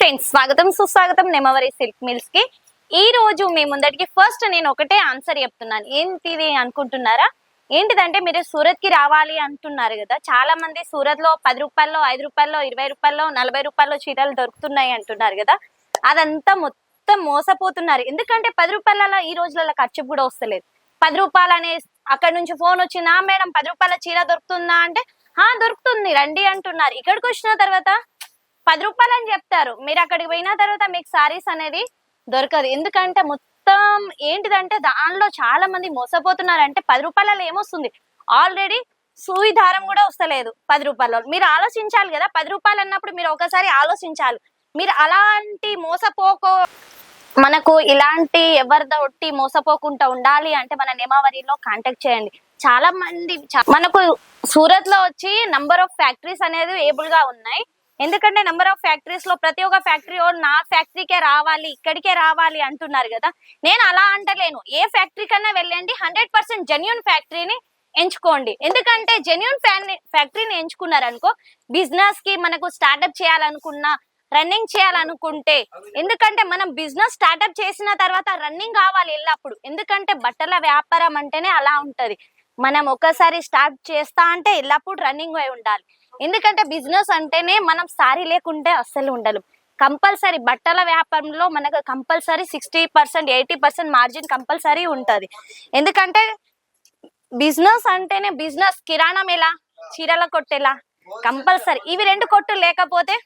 Friends స్వాగతం సుస్వాగతం నెమవరి silk mills కి. ఈ రోజు మీ ముందటికి ఫస్ట్ నేను ఒకటే ఆన్సర్ చెప్తున్నాను. ఏంటిది అనుకుంటున్నారా? ఏంటిదంటే మీరు సూరత్ కి రావాలి అంటున్నారు కదా. చాలా మంది సూరత్ లో 10 రూపాయల్లో 5 రూపాయల్లో 20 రూపాయల్లో 40 రూపాయల్లో చీరలు దొరుకుతున్నాయి అంటున్నారు కదా. అదంతా మొత్తం మోసపోతున్నారు. ఎందుకంటే 10 రూపాయల ఈ రోజులలో ఖర్చు కూడా వస్తలేదు. 10 రూపాయలు అనే అక్కడ నుంచి ఫోన్ వచ్చిందా, మేడం 10 రూపాయల చీర దొరుకుతుందా అంటే దొరుకుతుంది రండి అంటున్నారు. ఇక్కడికి వచ్చిన తర్వాత 10 రూపాయలు అని చెప్తారు. మీరు అక్కడికి పోయిన తర్వాత మీకు సారీస్ అనేది దొరకదు. ఎందుకంటే మొత్తం ఏంటిదంటే దానిలో చాలా మంది మోసపోతున్నారు. అంటే 10 రూపాయలలో ఏమొస్తుంది, ఆల్రెడీ సూయి దారం కూడా వస్తలేదు 10 రూపాయలలో. మీరు ఆలోచించాలి కదా, 10 రూపాయలు అన్నప్పుడు మీరు ఒకసారి ఆలోచించాలి. మీరు అలాంటి మనకు ఇలాంటి ఎవరిదో ఒట్టి మోసపోకుండా ఉండాలి అంటే మన నెమావరిలో కాంటాక్ట్ చేయండి. చాలా మంది మనకు సూరత్ లో వచ్చి నంబర్ ఆఫ్ ఫ్యాక్టరీస్ అనేది ఏబుల్ గా ఉన్నాయి. ఎందుకంటే నెంబర్ ఆఫ్ ఫ్యాక్టరీస్ లో ప్రతి ఒక్క ఫ్యాక్టరీ నా ఫ్యాక్టరీకే రావాలి, ఇక్కడికే రావాలి అంటున్నారు కదా. నేను అలా అంటలేను. ఏ ఫ్యాక్టరీ కన్నా వెళ్ళండి, 100% జెన్యూన్ ఫ్యాక్టరీని ఎంచుకోండి. ఎందుకంటే జెన్యూన్ ఫ్యాక్టరీని ఎంచుకున్నారనుకో, బిజినెస్ కి మనకు స్టార్ట్అప్ చేయాలనుకున్నా, రన్నింగ్ చేయాలనుకుంటే, ఎందుకంటే మనం బిజినెస్ స్టార్ట్అప్ చేసిన తర్వాత రన్నింగ్ కావాలి ఎల్లప్పుడు. ఎందుకంటే బట్టల వ్యాపారం అంటేనే అలా ఉంటది. మనం ఒకసారి స్టార్ట్ చేస్తా అంటే ఎల్లప్పుడు రన్నింగ్ అయి ఉండాలి. ఎందుకంటే బిజినెస్ అంటేనే మనం సారీ లేకుంటే అస్సలు ఉండలేం. కంపల్సరీ బట్టల వ్యాపారంలో మనకు కంపల్సరీ 60% 80% మార్జిన్ కంపల్సరీ ఉంటది. ఎందుకంటే బిజినెస్ అంటేనే బిజినెస్. కిరాణం ఎలా, చీరల కొట్టెలా, కంపల్సరీ ఇవి 2 కొట్టులు లేకపోతే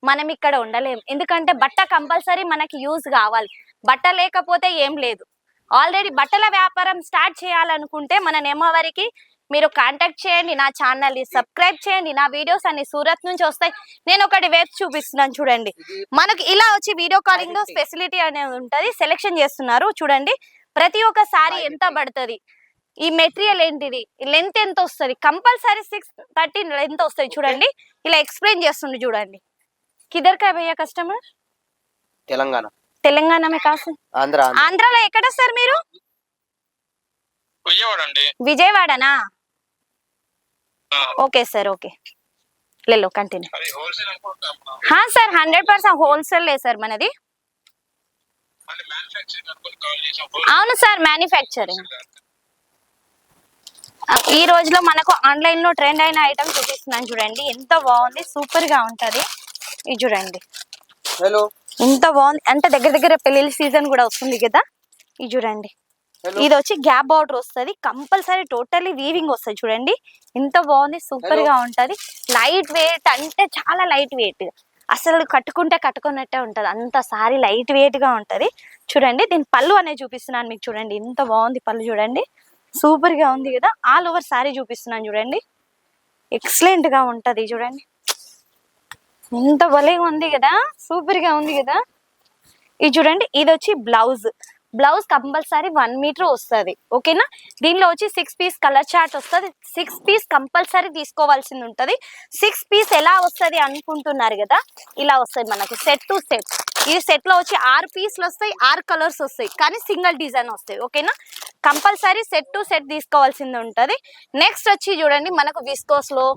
మనం ఇక్కడ ఉండలేం. ఎందుకంటే బట్ట కంపల్సరీ మనకి యూజ్ కావాలి. బట్ట లేకపోతే ఏం లేదు. ఆల్రెడీ బట్టల వ్యాపారం స్టార్ట్ చేయాలనుకుంటే మన నెమవరికి మీరు కాంటాక్ట్ చేయండి. నా ఛానల్ ని సబ్స్క్రైబ్ చేయండి. నా వీడియోస్ అన్ని సూరత్ నుంచి వస్తాయి. నేను ఒకటి వెబ్ చూపిస్తున్నాను చూడండి. మనకి ఇలా వచ్చి వీడియో కాలింగ్ లో ఫెసిలిటీ అనేది ఉంటది. సెలెక్షన్ చేస్తున్నారు చూడండి. ప్రతి ఒక్క సారీ ఎంత పడుతుంది, ఈ మెటీరియల్ ఏంటిది, లెంత్ ఎంత వస్తుంది, కంపల్సరీ 630 లెంత్ వస్తుంది చూడండి. ఇలా ఎక్స్ప్లెయిన్ చేస్తుంది చూడండి. కిదర్ కా భయ్యా కస్టమర్? తెలంగాణ మే కాసు ఆంధ్రాలో ఎక్కడ సార్ మీరు? విజయవాడనా? ఓకే సార్, ఓకే లేలో కంటిన్యూ. సార్ 100% హోల్సేల్ సార్ మనది. అవును సార్, మ్యానుఫ్యాక్చరింగ్. ఈ రోజులో మనకు ఆన్లైన్ లో ట్రెండ్ అయిన ఐటమ్ చూపిస్తున్నాను చూడండి. ఎంత బాగుంది, సూపర్ గా ఉంటది. ఇది చూడండి ఎంత బాగుంది. అంటే దగ్గర దగ్గర పెళ్లి సీజన్ కూడా వస్తుంది కదా. ఇది చూడండి. ఇది వచ్చి గ్యాప్ బార్డర్ వస్తుంది. కంపల్సరీ టోటల్లీ వీవింగ్ వస్తుంది చూడండి. ఎంత బాగుంది, సూపర్ గా ఉంటది. లైట్ వెయిట్ అంటే చాలా లైట్ వెయిట్, అసలు కట్టుకుంటే కట్టుకున్నట్టే ఉంటది. అంత సారీ లైట్ వెయిట్ గా ఉంటది చూడండి. దీని పళ్ళు అనేది చూపిస్తున్నాను మీకు చూడండి. ఎంత బాగుంది పళ్ళు చూడండి, సూపర్ గా ఉంది కదా. ఆల్ ఓవర్ సారీ చూపిస్తున్నాను చూడండి. ఎక్సలెంట్ గా ఉంటది చూడండి. ఎంత భలేగా ఉంది కదా, సూపర్ గా ఉంది కదా. ఇది చూడండి. ఇది వచ్చి బ్లౌజ్. బ్లౌజ్ కంపల్సరీ 1 మీటర్ వస్తుంది. ఓకేనా. దీనిలో వచ్చి 6 పీస్ కలర్ చార్ట్ వస్తుంది. 6 పీస్ కంపల్సరీ తీసుకోవాల్సింది ఉంటుంది. 6 పీస్ ఎలా వస్తుంది అనుకుంటున్నారు కదా, ఇలా వస్తుంది మనకు సెట్ టు సెట్. ఈ సెట్ లో వచ్చి 6 పీస్లు వస్తాయి, 6 కలర్స్ వస్తాయి, కానీ సింగిల్ డిజైన్ వస్తాయి. ఓకేనా. కంపల్సరీ సెట్ టు సెట్ తీసుకోవాల్సింది ఉంటుంది. నెక్స్ట్ వచ్చి చూడండి మనకు విస్కోస్ లో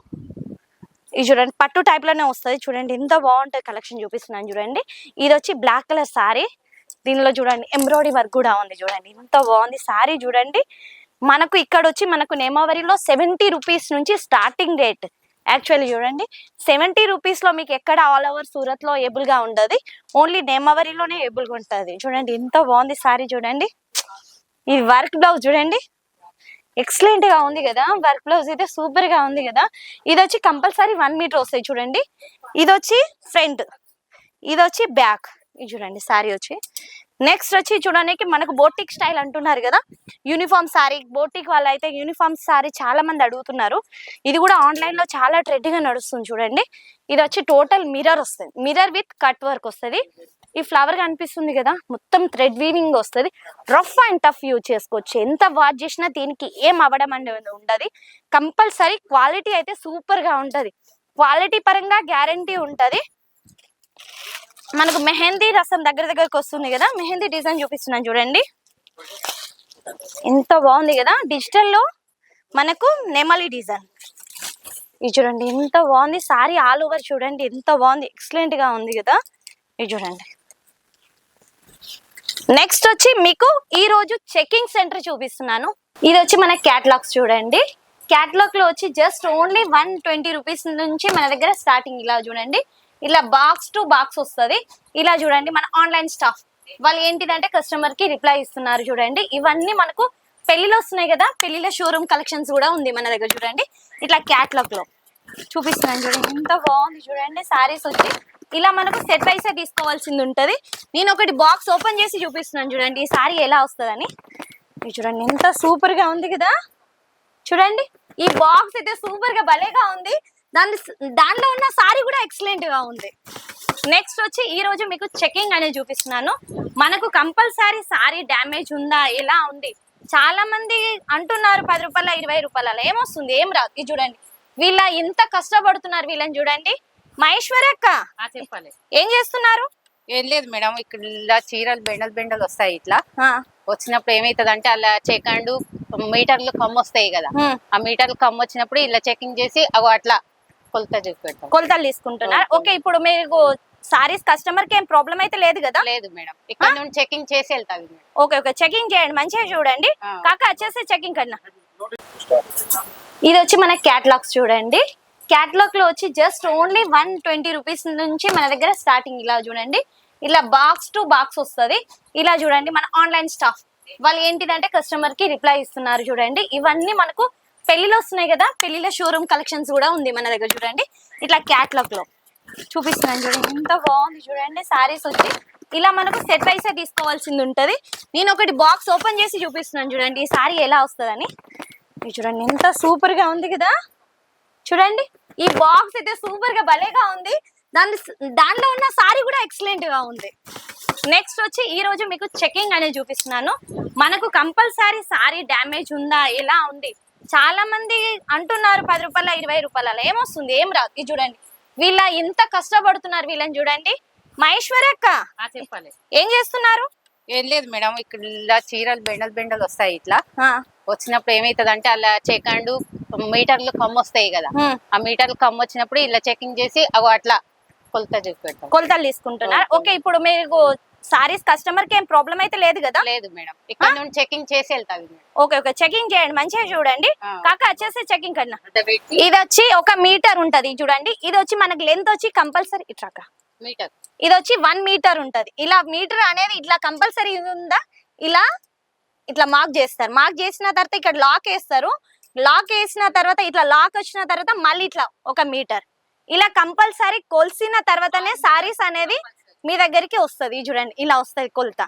ఇది చూడండి, పట్టు టైప్ లోనే వస్తుంది చూడండి. ఎంత బాగుంటుంది కలెక్షన్ చూపిస్తున్నాను చూడండి. ఇది వచ్చి బ్లాక్ కలర్ సారీ. దీనిలో చూడండి ఎంబ్రాయిడరీ వర్క్ కూడా ఉంది చూడండి. ఎంత బాగుంది సారీ చూడండి. మనకు ఇక్కడ వచ్చి మనకు నెమవరిలో 70 రూపీస్ నుంచి స్టార్టింగ్ రేట్. యాక్చువల్లీ చూడండి 70 రూపీస్ లో మీకు ఎక్కడ ఆల్ ఓవర్ సూరత్ లో ఏబుల్ గా ఉండదు. ఓన్లీ నెమవరిలోనే ఏబుల్ గా ఉంటుంది చూడండి. ఎంత బాగుంది సారీ చూడండి. ఈ వర్క్ బ్లౌజ్ చూడండి, ఎక్సలెంట్ గా ఉంది కదా. వర్క్ బ్లౌజ్ అయితే సూపర్ గా ఉంది కదా. ఇది వచ్చి కంపల్సరీ 1 మీటర్ వస్తాయి చూడండి. ఇది వచ్చి ఫ్రంట్, ఇది వచ్చి బ్యాక్. ఇది చూడండి సారీ వచ్చి. నెక్స్ట్ వచ్చి చూడడానికి మనకు బోటిక్ స్టైల్ అంటున్నారు కదా, యూనిఫామ్ సారీ. బోటిక్ వాళ్ళు అయితే యూనిఫామ్ సారీ చాలా మంది అడుగుతున్నారు. ఇది కూడా ఆన్లైన్ లో చాలా ట్రెండ్ గా నడుస్తుంది చూడండి. ఇది వచ్చి టోటల్ మిర్రర్ వస్తుంది, మిర్రర్ విత్ కట్ వర్క్ వస్తుంది. ఈ ఫ్లవర్ కనిపిస్తుంది కదా, మొత్తం థ్రెడ్ వీవింగ్ వస్తుంది. రఫ్ అండ్ టఫ్ యూజ్ చేసుకోవచ్చు. ఎంత వాష్ చేసినా దీనికి ఏం అవ్వడం అనేది ఉండదు. కంపల్సరీ క్వాలిటీ అయితే సూపర్ గా ఉంటది. క్వాలిటీ పరంగా గ్యారంటీ ఉంటది. మనకు మెహందీ రసం దగ్గరకు వస్తుంది కదా, మెహందీ డిజైన్ చూపిస్తున్నాను చూడండి. ఎంత బాగుంది కదా. డిజిటల్ లో మనకు నెమలి డిజైన్. ఇది చూడండి ఎంత బాగుంది సారీ. ఆల్ ఓవర్ చూడండి ఎంత బాగుంది, ఎక్సలెంట్ గా ఉంది కదా. ఇది చూడండి. నెక్స్ట్ వచ్చి మీకు ఈ రోజు చెకింగ్ సెంటర్ చూపిస్తున్నాను. ఇది వచ్చి మన క్యాటలాగ్స్ చూడండి. క్యాటలాగ్ లో వచ్చి జస్ట్ ఓన్లీ 120 రూపీస్ నుంచి మన దగ్గర స్టార్టింగ్. ఇలా చూడండి, ఇలా బాక్స్ టు బాక్స్ వస్తుంది. ఇలా చూడండి మన ఆన్లైన్ స్టాఫ్ వాళ్ళు ఏంటిదంటే కస్టమర్ కి రిప్లై ఇస్తున్నారు. చూడండి ఇవన్నీ మనకు పెళ్లిలో వస్తున్నాయి కదా, పెళ్లిలో షోరూమ్ కలెక్షన్స్ కూడా ఉంది మన దగ్గర. చూడండి ఇట్లా క్యాటలాగ్ లో చూపిస్తున్నాను. చూడండి ఎంత బాగుంది. చూడండి సారీస్ వచ్చి ఇలా మనకు సెట్ బై సెట్ తీసుకోవాల్సింది ఉంటది. నేను ఒకటి బాక్స్ ఓపెన్ చేసి చూపిస్తున్నాను. చూడండి ఈ సారీ ఎలా వస్తుందని. చూడండి ఎంత సూపర్ గా ఉంది కదా. చూడండి ఈ బాక్స్ అయితే సూపర్ గా భలేగా ఉంది. దాంట్లో ఉన్న సారీ కూడా ఎక్సలెంట్ గా ఉంది. నెక్స్ట్ వచ్చి ఈ రోజు మీకు చెకింగ్ అనేది చూపిస్తున్నాను. మనకు కంపల్సరీ సారీ డ్యామేజ్ ఉందా ఎలా ఉంది చాలా మంది అంటున్నారు. 10 రూపాయల 20 రూపాయల ఏమొస్తుంది, ఏం రాదు. ఇది చూడండి వీళ్ళ ఎంత కష్టపడుతున్నారు. వీళ్ళని చూడండి. మహేశ్వరి అక్క చెప్పాలి, ఏం చేస్తున్నారు? ఏం లేదు మేడం, ఇక్కడ ఇలా చీరలు బెండలు వస్తాయి. ఇట్లా వచ్చినప్పుడు ఏమైతుంది అంటే అలా చెకండు మీటర్లు కమ్ము వస్తాయి కదా, ఆ మీటర్లు కమ్ము వచ్చినప్పుడు ఇలా చెకింగ్ చేసి అగో అట్లా కొలత చూసి పెడతాం. కొలతలు తీసుకుంటున్నారు. ఓకే, ఇప్పుడు మీకు సారీస్ కస్టమర్ కి ఏం ప్రాబ్లం అయితే లేదు కదా? లేదు మేడం, ఇక్కడ నుండి చెకింగ్ చేసి వెళ్తాది. ఓకే ఓకే, చెకింగ్ చేయండి మంచిగా చూడండి. కాక వచ్చేసి చెకింగ్ కన్నా ఇది వచ్చి మన క్యాటలాగ్స్ చూడండి. క్యాటలాగ్ లో వచ్చి జస్ట్ ఓన్లీ 120 రూపీస్ నుంచి మన దగ్గర స్టార్టింగ్. ఇలా చూడండి, ఇలా బాక్స్ టు బాక్స్ వస్తుంది. ఇలా చూడండి మన ఆన్లైన్ స్టాఫ్ వాళ్ళు ఏంటిదంటే కస్టమర్ కి రిప్లై ఇస్తున్నారు. చూడండి ఇవన్నీ మనకు పెళ్లిలో వస్తున్నాయి కదా, పెళ్లిలో షోరూమ్ కలెక్షన్స్ కూడా ఉంది మన దగ్గర. చూడండి ఇట్లా క్యాటలాగ్ లో చూపిస్తున్నాను. చూడండి ఎంత బాగుంది. చూడండి సారీస్ వచ్చి ఇలా మనకు సెట్ బై సెట్ తీసుకోవాల్సింది ఉంటది. నేను ఒకటి బాక్స్ ఓపెన్ చేసి చూపిస్తున్నాను. చూడండి ఈ సారీ ఎలా వస్తుందని. చూడండి ఎంత సూపర్ గా ఉంది కదా. చూడండి ఈ బాక్స్ అయితే సూపర్ గా భలేగా ఉంది. దాంట్లో ఉన్న సారీ కూడా ఎక్సలెంట్ గా ఉంది. నెక్స్ట్ వచ్చి ఈ రోజు మీకు చెకింగ్ అనేది చూపిస్తున్నాను. మనకు కంపల్సరీ సారీ డ్యామేజ్ ఉందా ఎలా ఉంది చాలా మంది అంటున్నారు. 10 రూపాయల 20 రూపాయల ఏమొస్తుంది, ఏం రాదు. ఇది చూడండి వీళ్ళ ఎంత కష్టపడుతున్నారు. వీళ్ళని చూడండి. మహేశ్వరి అక్క చెప్పాలి, ఏం చేస్తున్నారు? ఏం లేదు మేడం, ఇక్కడ ఇలా చీరలు బెండలు వస్తాయి. ఇట్లా వచ్చినప్పుడు ఏమైతుంది అంటే అలా చెకండు మీటర్లు కమ్ము వస్తాయి కదా, ఆ మీటర్లు కమ్ము వచ్చినప్పుడు ఇలా చెకింగ్ చేసి అగో అట్లా కొలత చూసి పెడతాం. కొలతలు తీసుకుంటున్నారు. ఓకే, ఇప్పుడు మీకు సారీస్ కస్టమర్ కి ఏం ప్రాబ్లం అయితే లేదు కదా? లేదు మేడం, ఇక్కడ నుండి చెకింగ్ చేసి వెళ్తాది. ఓకే ఓకే, చెకింగ్ చేయండి మంచిగా చూడండి. కాక వచ్చేసి చెకింగ్ కన్నా ఇది వచ్చి 1 మీటర్ ఉంటది. చూడండి ఇది వచ్చి మనకి లెంత్ వచ్చి కంపల్సరీ ఇట్లా మీటర్, ఇది వచ్చి 1 మీటర్ ఉంటది. ఇలా మీటర్ అనేది ఇట్లా కంపల్సరీ ఉందా, ఇలా ఇట్లా మార్క్ చేస్తారు. మార్క్ చేసిన తర్వాత ఇక్కడ లాక్ వేస్తారు. లాక్ వేసిన తర్వాత ఇట్లా లాక్ వచ్చిన తర్వాత మళ్ళీ ఇట్లా 1 మీటర్ ఇలా కంపల్సరీ కొలిసిన తర్వాతనే సారీస్ అనేది మీ దగ్గరికి వస్తుంది. చూడండి ఇలా వస్తుంది కొలత.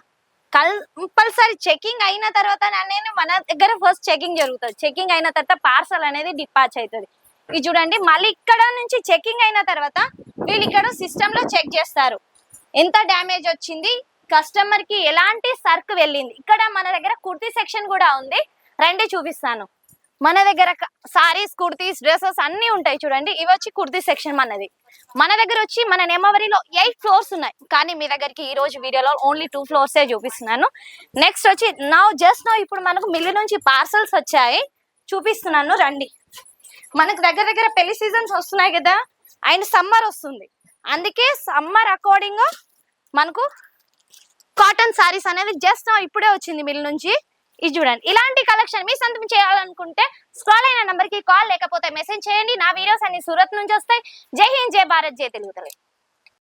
కంపల్సరీ చెకింగ్ అయిన తర్వాత అనేది మన దగ్గర ఫస్ట్ చెకింగ్ జరుగుతుంది. చెకింగ్ అయిన తర్వాత పార్సల్ అనేది డిపాచ్ అవుతుంది. ఇది చూడండి మళ్ళీ ఇక్కడ నుంచి చెకింగ్ అయిన తర్వాత వీళ్ళు ఇక్కడ సిస్టమ్ లో చెక్ చేస్తారు ఎంత డ్యామేజ్ వచ్చింది, కస్టమర్ కి ఎలాంటి సర్క్ వెళ్ళింది. ఇక్కడ మన దగ్గర కుర్తీ సెక్షన్ కూడా ఉంది, రండి చూపిస్తాను. మన దగ్గర సారీస్ కుర్తీస్ డ్రెస్సెస్ అన్ని ఉంటాయి. చూడండి ఇవి వచ్చి కుర్తీ సెక్షన్ మనది. మన దగ్గర వచ్చి మన నెమవరిలో 8 ఫ్లోర్స్ ఉన్నాయి, కానీ మీ దగ్గరికి ఈ రోజు వీడియోలో ఓన్లీ 2 ఫ్లోర్సే చూపిస్తున్నాను. నెక్స్ట్ వచ్చి జస్ట్ ఇప్పుడు మనకు మిల్లు నుంచి పార్సల్స్ వచ్చాయి, చూపిస్తున్నాను రండి. మనకు దగ్గర పెళ్లి సీజన్స్ వస్తున్నాయి కదా, అండ్ సమ్మర్ వస్తుంది. అందుకే సమ్మర్ అకార్డింగ్ మనకు కాటన్ సారీస్ అనేది జస్ట్ ఇప్పుడే వచ్చింది మిల్ నుంచి. ఇది చూడండి ఇలాంటి కలెక్షన్ మీ సొంతం చేయాలనుకుంటే స్క్రాల్ అయిన నంబర్ కి కాల్ లేకపోతే మెసేజ్ చేయండి. నా వీడియోస్ అన్ని సూరత్ నుంచి వస్తాయి. జై హింద్, జై భారత్, జై తెలుగు తల్లి.